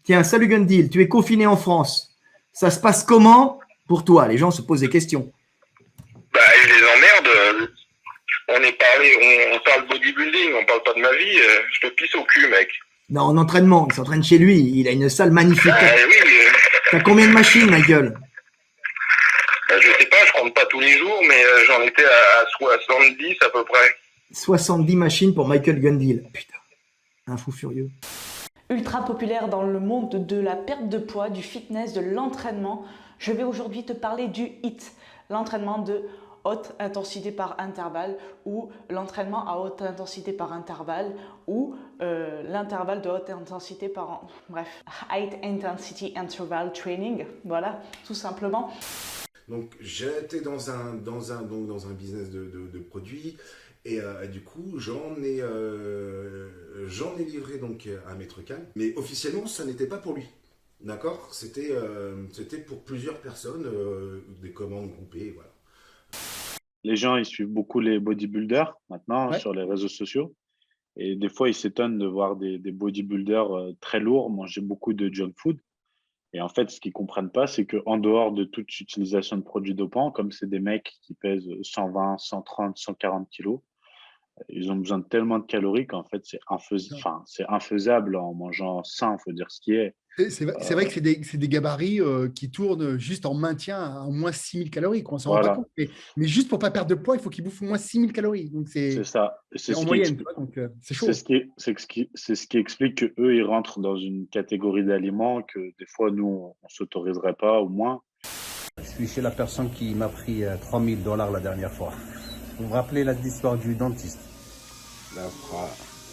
Tiens, salut Gundil, tu es confiné en France. Ça se passe comment pour toi? Les gens se posent des questions. Bah, je les emmerde. On parle bodybuilding, on parle pas de ma vie. Je te pisse au cul, mec. Non, en entraînement, il s'entraîne chez lui. Il a une salle magnifique. Bah oui, T'as combien de machines, Michael? je sais pas, je compte pas tous les jours, mais j'en étais à 70 à peu près. 70 machines pour Michael Gundil. Putain, un fou furieux. Ultra populaire dans le monde de la perte de poids, du fitness, de l'entraînement, je vais aujourd'hui te parler du HIIT, l'entraînement de haute intensité par intervalle ou l'entraînement à haute intensité par intervalle ou l'intervalle de haute intensité par... Bref, High Intensity Interval Training, voilà, tout simplement. Donc j'étais dans un business de produits et du coup j'en ai livré donc à Maître Calme, mais officiellement ça n'était pas pour lui, d'accord, c'était pour plusieurs personnes, des commandes groupées, voilà. Les gens ils suivent beaucoup les bodybuilders maintenant Ouais. sur les réseaux sociaux et des fois ils s'étonnent de voir des bodybuilders très lourds manger beaucoup de junk food. Et en fait, ce qu'ils comprennent pas, c'est qu'en dehors de toute utilisation de produits dopants, comme c'est des mecs qui pèsent 120, 130, 140 kilos, ils ont besoin de tellement de calories qu'en fait, c'est infaisable en mangeant sain, faut dire ce qui est. C'est vrai que c'est des gabarits qui tournent juste en maintien à au moins 6000 calories, quoi. On s'en rend pas Voilà, compte. Mais juste pour ne pas perdre de poids, il faut qu'ils bouffent au moins 6000 calories. Donc, c'est ça. Et c'est en moyenne, tu vois, donc c'est chaud. c'est ce qui explique que eux, ils rentrent dans une catégorie d'aliments que des fois, nous, on s'autoriserait pas ou moins. Je suis chez la personne qui m'a pris $3000 la dernière fois. Vous vous rappelez l'histoire du dentiste?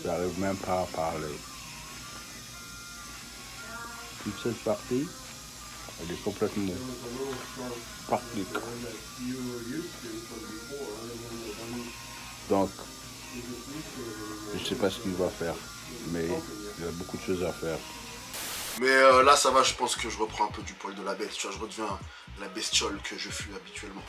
J'arrive même pas à parler. Toute cette partie, elle est complètement partie. Donc, je sais pas ce qu'il va faire, mais il y a beaucoup de choses à faire. Mais là ça va, je pense que je reprends un peu du poil de la bête, tu vois, je redeviens la bestiole que je fus habituellement.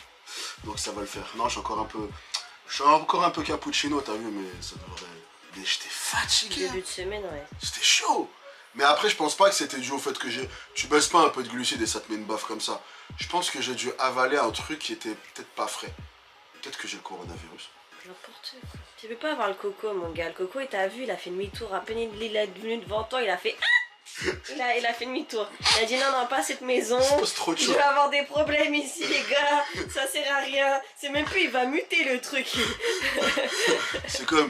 Donc ça va le faire. Non, je suis encore un peu cappuccino, t'as vu, mais ça devrait... Mais j'étais fatigué. Début de semaine, ouais. C'était chaud. Mais après, je pense pas que c'était dû au fait que tu baisses pas un peu de glucides et ça te met une baffe comme ça. Je pense que j'ai dû avaler un truc qui était peut-être pas frais. Peut-être que j'ai le coronavirus. N'importe quoi. Tu peux pas avoir le coco, mon gars. Le coco, il t'a vu, il a fait demi-tour. À peine il est venu devant toi, il a fait... Il a fait demi-tour. Il a dit non, pas cette maison. C'est trop Je chaud. vais avoir des problèmes ici, les gars. Ça sert à rien. C'est même plus, il va muter le truc. C'est comme...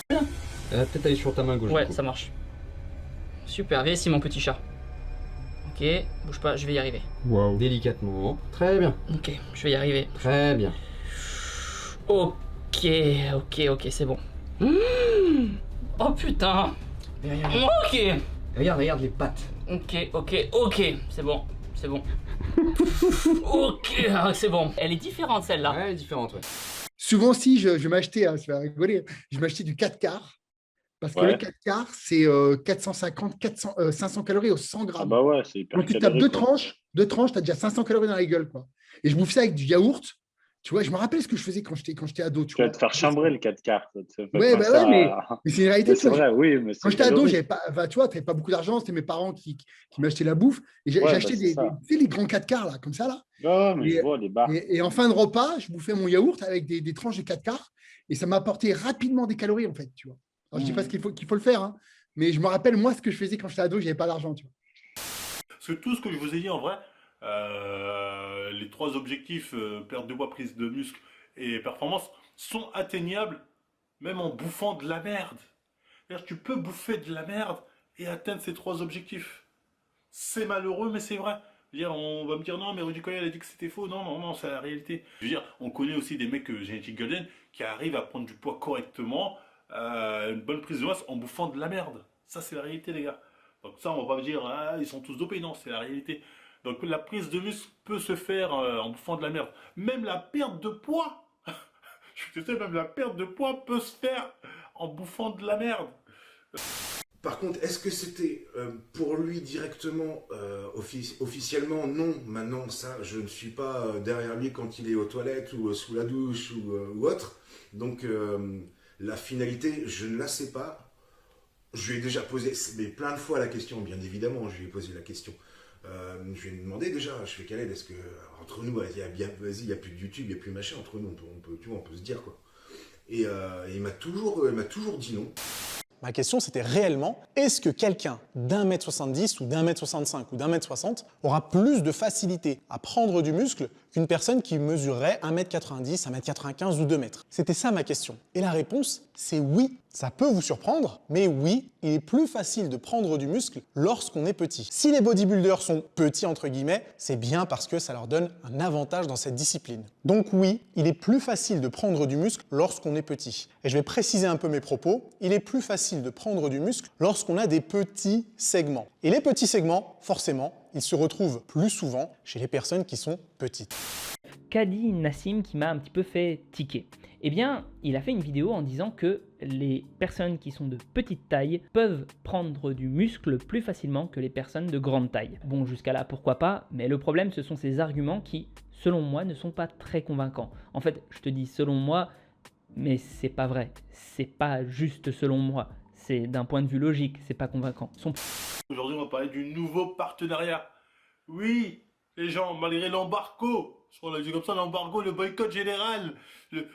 Peut-être aller sur ta main gauche. Ouais, ça marche. Super, viens ici mon petit chat. Ok, bouge pas, je vais y arriver. Wow. Délicatement. Très bien. Ok, je vais y arriver. Très bien. Ok, c'est bon. Oh putain. Ok. Regarde les pattes. Ok, c'est bon. Ok, c'est bon. Elle est différente celle-là. Ouais, elle est différente, ouais. Souvent aussi, je m'achetais, hein, ça va rigoler, je m'achetais du 4 quarts. Parce que Ouais. le 4 quarts, c'est 450, 500 calories au 100 Ah grammes. bah ouais, c'est hyper Donc, tu tapes calorique, deux tranches, tu as déjà 500 calories dans la gueule, quoi. Et je bouffe ça avec du yaourt. Tu vois, je me rappelle ce que je faisais quand j'étais ado. Tu vas te faire chambrer le 4 quarts. Ça te fait Ouais, penser bah ouais, à- mais c'est une réalité. Mais tu c'est vois. vrai, oui, mais Quand c'est j'étais ado, calorique. j'avais pas, enfin, tu vois, t'avais pas beaucoup d'argent, c'était mes parents qui m'achetaient la bouffe. Et Ouais, j'achetais bah, c'est ça. tu sais, les grands 4 quarts, là, comme ça, là. Ouais, mais Et, je vois les barres. et en fin de repas, je bouffais mon yaourt avec des tranches de 4 quarts. Et ça m'apportait rapidement des calories, en fait, tu vois. Alors, je dis pas qu'il faut le faire, hein, mais je me rappelle, moi, ce que je faisais quand j'étais ado, j'avais pas d'argent, tu vois. Parce que tout ce que je vous ai dit en vrai, les trois objectifs, perte de poids, prise de muscle et performance, sont atteignables même en bouffant de la merde. C'est-à-dire, tu peux bouffer de la merde et atteindre ces trois objectifs. C'est malheureux, mais c'est vrai. Je veux dire, on va me dire non, mais Rudy Koya a dit que c'était faux. Non, c'est la réalité. Je veux dire, on connaît aussi des mecs génétiques golden qui arrivent à prendre du poids correctement, une bonne prise de masse en bouffant de la merde. Ça, c'est la réalité, les gars. Donc ça, on va pas me dire, ah, ils sont tous dopés. Non, c'est la réalité. Donc la prise de muscle peut se faire en bouffant de la merde. Même la perte de poids, je suis désolé, même la perte de poids peut se faire en bouffant de la merde. Par contre, est-ce que c'était pour lui directement, officiellement? Non. Maintenant, ça, je ne suis pas derrière lui quand il est aux toilettes ou sous la douche ou autre. Donc, la finalité, je ne la sais pas. Je lui ai déjà posé mais plein de fois la question, bien évidemment, je lui ai posé la question. Je lui ai demandé déjà, je fais Khaled, est-ce que entre nous, il y a bien, vas-y, il n'y a plus de YouTube, il n'y a plus machin, entre nous, on peut se dire quoi. Et il m'a toujours dit non. Ma question, c'était réellement, est-ce que quelqu'un d'1m70 ou d'1m65 ou d'1m60 aura plus de facilité à prendre du muscle qu'une personne qui mesurerait 1m90, 1m95 ou 2 mètres? C'était ça ma question. Et la réponse, c'est oui. Ça peut vous surprendre, mais oui, il est plus facile de prendre du muscle lorsqu'on est petit. Si les bodybuilders sont petits entre guillemets, c'est bien parce que ça leur donne un avantage dans cette discipline. Donc oui, il est plus facile de prendre du muscle lorsqu'on est petit. Et je vais préciser un peu mes propos, il est plus facile de prendre du muscle lorsqu'on a des petits segments. Et les petits segments, forcément, ils se retrouvent plus souvent chez les personnes qui sont petites. Qu'a dit Nassim qui m'a un petit peu fait tiquer? Eh bien, il a fait une vidéo en disant que les personnes qui sont de petite taille peuvent prendre du muscle plus facilement que les personnes de grande taille. Bon, jusqu'à là, pourquoi pas, mais le problème, ce sont ces arguments qui, selon moi, ne sont pas très convaincants. En fait, je te dis selon moi, mais c'est pas vrai. C'est pas juste selon moi. C'est d'un point de vue logique, c'est pas convaincant. Aujourd'hui, on va parler du nouveau partenariat. Oui, les gens, malgré l'embargo, on l'a dit comme ça, l'embargo, le boycott général,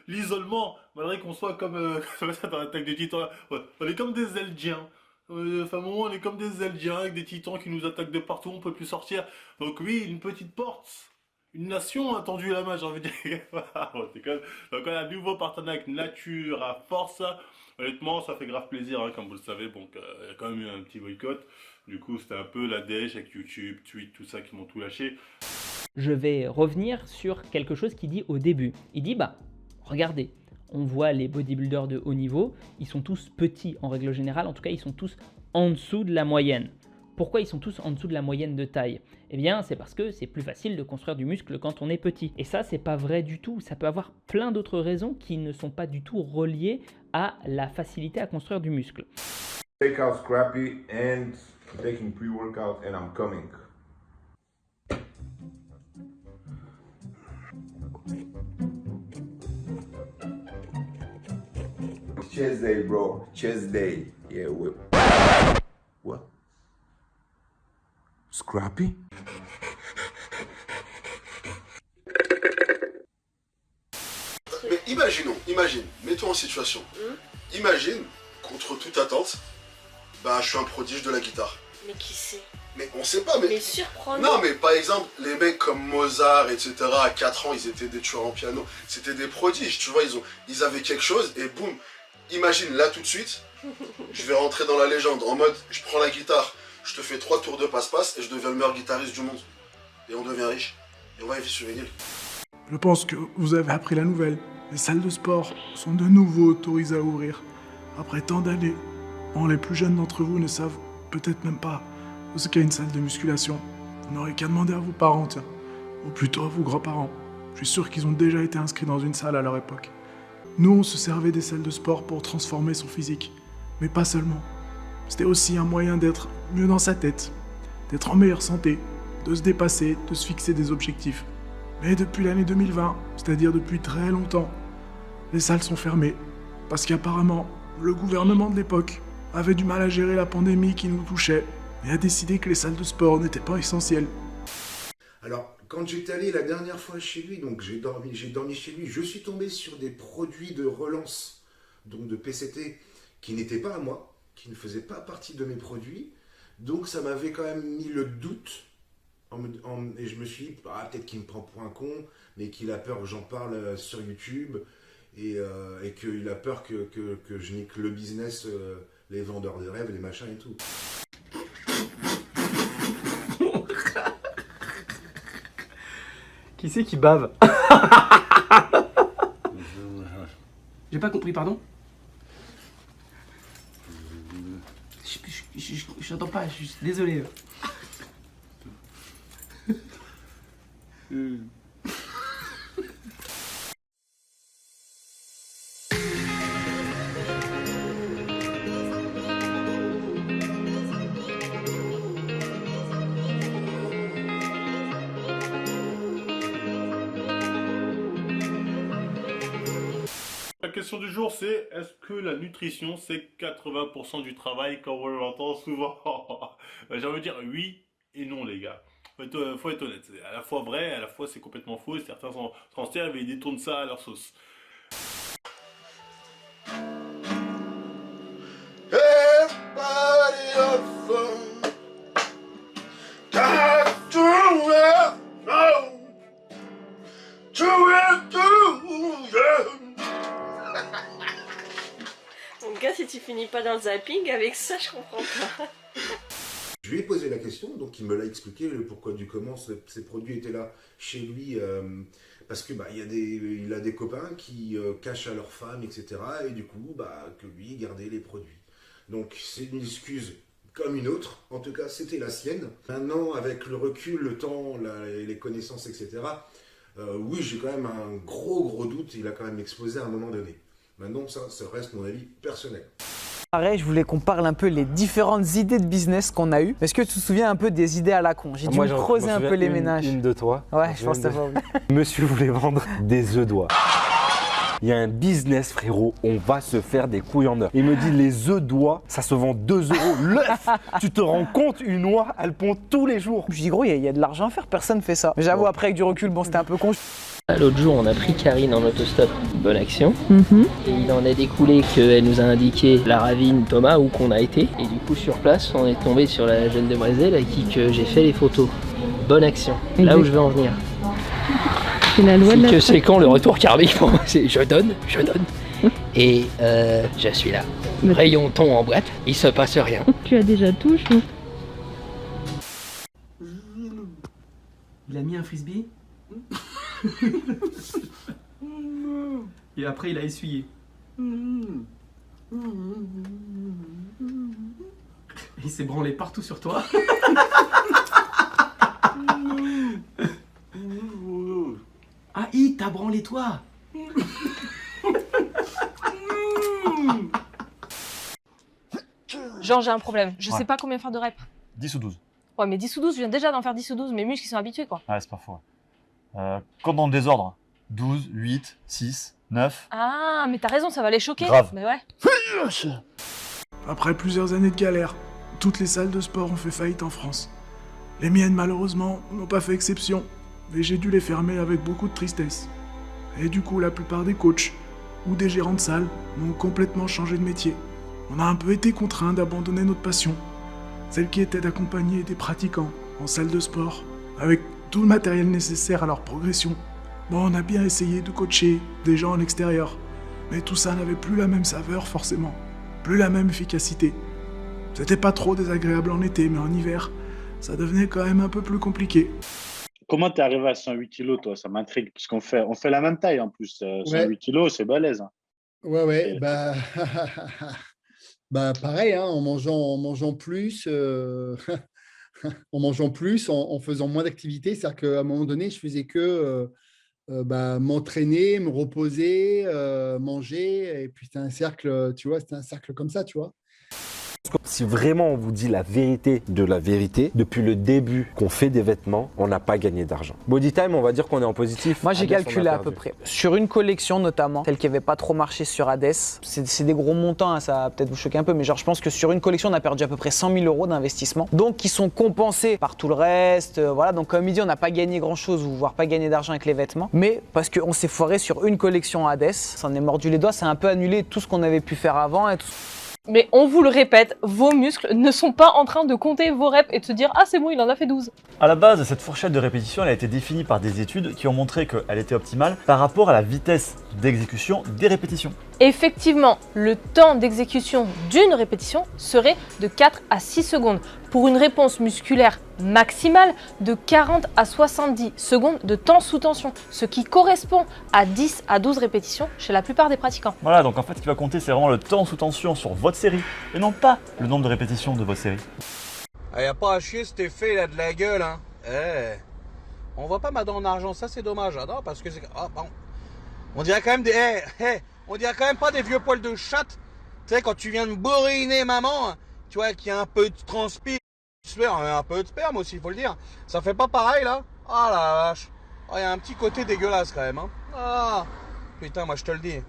l'isolement, malgré qu'on soit comme dans l'attaque des titans, ouais, on est comme des Eldiens. Enfin, à un moment, on est comme des Eldiens avec des titans qui nous attaquent de partout, on peut plus sortir. Donc oui, une petite porte, une nation a tendu la main, j'ai envie de dire. Donc on a un nouveau partenariat avec Nature à Force. Honnêtement, ça fait grave plaisir, hein, comme vous le savez. Donc il y a quand même eu un petit boycott. Du coup, c'était un peu la dèche avec YouTube, Tweet, tout ça qui m'ont tout lâché. Je vais revenir sur quelque chose qu'il dit au début. Il dit, bah, regardez, on voit les bodybuilders de haut niveau, ils sont tous petits en règle générale, en tout cas, ils sont tous en dessous de la moyenne. Pourquoi ils sont tous en dessous de la moyenne de taille? Eh bien, c'est parce que c'est plus facile de construire du muscle quand on est petit. Et ça, c'est pas vrai du tout. Ça peut avoir plein d'autres raisons qui ne sont pas du tout reliées à la facilité à construire du muscle. Take out Scrappy and taking pre-workout and I'm coming. Chest day, bro. Chest day. Yeah, what? Scrappy? Mais imagine, mets-toi en situation. Imagine, contre toute attente, bah je suis un prodige de la guitare. Mais qui sait? Mais on sait pas, mais... Mais surprenant. Non, mais par exemple, les mecs comme Mozart, etc., à 4 ans, ils étaient des tueurs en piano. C'était des prodiges, tu vois, ils avaient quelque chose, et boum. Imagine, là, tout de suite, je vais rentrer dans la légende, en mode, je prends la guitare, je te fais 3 tours de passe-passe, et je deviens le meilleur guitariste du monde. Et on devient riche. Et on va vivre sur une île. Je pense que vous avez appris la nouvelle. Les salles de sport sont de nouveau autorisées à ouvrir. Après tant d'années, les plus jeunes d'entre vous ne savent peut-être même pas ce qu'est une salle de musculation. Vous n'aurez qu'à demander à vos parents, tiens. Ou plutôt à vos grands-parents. Je suis sûr qu'ils ont déjà été inscrits dans une salle à leur époque. Nous, on se servait des salles de sport pour transformer son physique. Mais pas seulement. C'était aussi un moyen d'être mieux dans sa tête, d'être en meilleure santé, de se dépasser, de se fixer des objectifs. Mais depuis l'année 2020, c'est-à-dire depuis très longtemps, les salles sont fermées. Parce qu'apparemment, le gouvernement de l'époque avait du mal à gérer la pandémie qui nous touchait et a décidé que les salles de sport n'étaient pas essentielles. Alors, quand j'étais allé la dernière fois chez lui, donc j'ai dormi chez lui, je suis tombé sur des produits de relance, donc de PCT, qui n'étaient pas à moi, qui ne faisaient pas partie de mes produits. Donc ça m'avait quand même mis le doute. Et je me suis dit, peut-être qu'il me prend pour un con, mais qu'il a peur que j'en parle sur YouTube, et qu'il a peur que je nique le business, les vendeurs de rêves, les machins et tout. Qui c'est qui bave? J'ai pas compris, pardon? Je n'entends pas, je suis désolé. question du jour, c'est est-ce que la nutrition, c'est 80% du travail, comme on l'entend souvent? J'ai envie de dire oui et non, les gars. Faut être honnête. C'est à la fois vrai, à la fois c'est complètement faux. Et certains s'en servent et ils détournent ça à leur sauce. Mon gars, si tu finis pas dans le zapping, avec ça, je comprends pas. Je lui ai posé la question, donc il me l'a expliqué le pourquoi du comment ces produits étaient là chez lui, parce que il a des copains qui cachent à leurs femmes, etc. Et du coup, que lui gardait les produits. Donc c'est une excuse comme une autre, en tout cas c'était la sienne. Maintenant, avec le recul, le temps, les connaissances, etc., oui, j'ai quand même un gros doute, il a quand même explosé à un moment donné. Maintenant, ça reste mon avis personnel. Pareil, je voulais qu'on parle un peu les différentes idées de business qu'on a eues. Est-ce que tu te souviens un peu des idées à la con? J'ai dû me creuser un peu les ménages. Une de toi. Ouais, je pense que t'as pas oublié. Monsieur voulait vendre des œufs d'oie. Il y a un business, frérot, on va se faire des couilles en or. Il me dit les œufs d'oie, ça se vend 2 € l'œuf. Tu te rends compte, une oie, elle pond tous les jours. Je dis gros, il y a de l'argent à faire, personne fait ça. Mais j'avoue, après avec du recul, bon, c'était un peu con. L'autre jour, on a pris Karine en autostop, bonne action. Et il en a découlé qu'elle nous a indiqué la ravine Thomas où qu'on a été. Et du coup, sur place, on est tombé sur la jeune demoiselle à qui que j'ai fait les photos. Bonne action. Là où je veux en venir. C'est la loi de la C'est quand le retour karmique pour moi, c'est je donne. Et je suis là. Rayon thon en boîte, il se passe rien. Tu as déjà tout, je pense. Il a mis un frisbee. Et après il a essuyé. Il s'est branlé partout sur toi. Ah, il t'a branlé toi. Genre j'ai un problème, je sais pas combien faire de reps. 10 ou 12. Ouais mais 10 ou 12, je viens déjà d'en faire 10 ou 12, mes muscles ils sont habitués quoi. Ouais, c'est pas faux. Quand dans le désordre, 12, 8, 6, 9. Ah mais t'as raison, ça va les choquer. Grave. Mais ouais. Après plusieurs années de galère, toutes les salles de sport ont fait faillite en France. Les miennes, malheureusement, n'ont pas fait exception, mais j'ai dû les fermer avec beaucoup de tristesse. Et du coup, la plupart des coachs ou des gérants de salles ont complètement changé de métier. On a un peu été contraints d'abandonner notre passion, celle qui était d'accompagner des pratiquants en salle de sport, avec tout le matériel nécessaire à leur progression. Bon, on a bien essayé de coacher des gens en extérieur, mais tout ça n'avait plus la même saveur forcément, plus la même efficacité. C'était pas trop désagréable en été, mais en hiver, ça devenait quand même un peu plus compliqué. Comment t'es arrivé à 108 kilos, toi? Ça m'intrigue, parce qu'on fait la même taille en plus. 108 kilos, c'est balèze. Hein. Ouais, pareil, hein, en mangeant plus, en faisant moins d'activité. C'est-à-dire qu'à un moment donné, je faisais que m'entraîner, me reposer, manger, et puis c'était un cercle, tu vois, c'était un cercle comme ça, tu vois. Si vraiment on vous dit la vérité de la vérité, depuis le début qu'on fait des vêtements, on n'a pas gagné d'argent. Bodytime, on va dire qu'on est en positif. Moi j'ai calculé à peu près. Sur une collection notamment, celle qui n'avait pas trop marché sur Hades, c'est des gros montants, hein, ça va peut-être vous choquer un peu, mais genre je pense que sur une collection on a perdu à peu près 100 000 € d'investissement, donc qui sont compensés par tout le reste. Voilà, donc comme il dit, on n'a pas gagné grand chose, ou voire pas gagné d'argent avec les vêtements, mais parce qu'on s'est foiré sur une collection Hades, ça en est mordu les doigts, ça a un peu annulé tout ce qu'on avait pu faire avant et tout. Mais on vous le répète, vos muscles ne sont pas en train de compter vos reps et de se dire « Ah c'est bon, il en a fait 12 ». À la base, cette fourchette de répétition elle a été définie par des études qui ont montré qu'elle était optimale par rapport à la vitesse d'exécution des répétitions. Effectivement, le temps d'exécution d'une répétition serait de 4 à 6 secondes pour une réponse musculaire maximale de 40 à 70 secondes de temps sous tension, ce qui correspond à 10 à 12 répétitions chez la plupart des pratiquants. Voilà, donc en fait ce qui va compter c'est vraiment le temps sous tension sur votre série et non pas le nombre de répétitions de votre série. Y'a pas à chier cet effet là de la gueule, hein. On va pas mettre en argent, ça c'est dommage, non, parce que c'est... Ah, bon. On dirait quand même des... on dirait quand même pas des vieux poils de chatte. Tu sais, quand tu viens de bourriner maman, tu vois, qu'il y a un peu de transpi, un peu de sperme aussi, faut le dire. Ça fait pas pareil là. Ah la vache. Il y a un petit côté dégueulasse quand même, hein. Ah, putain, moi je te le dis.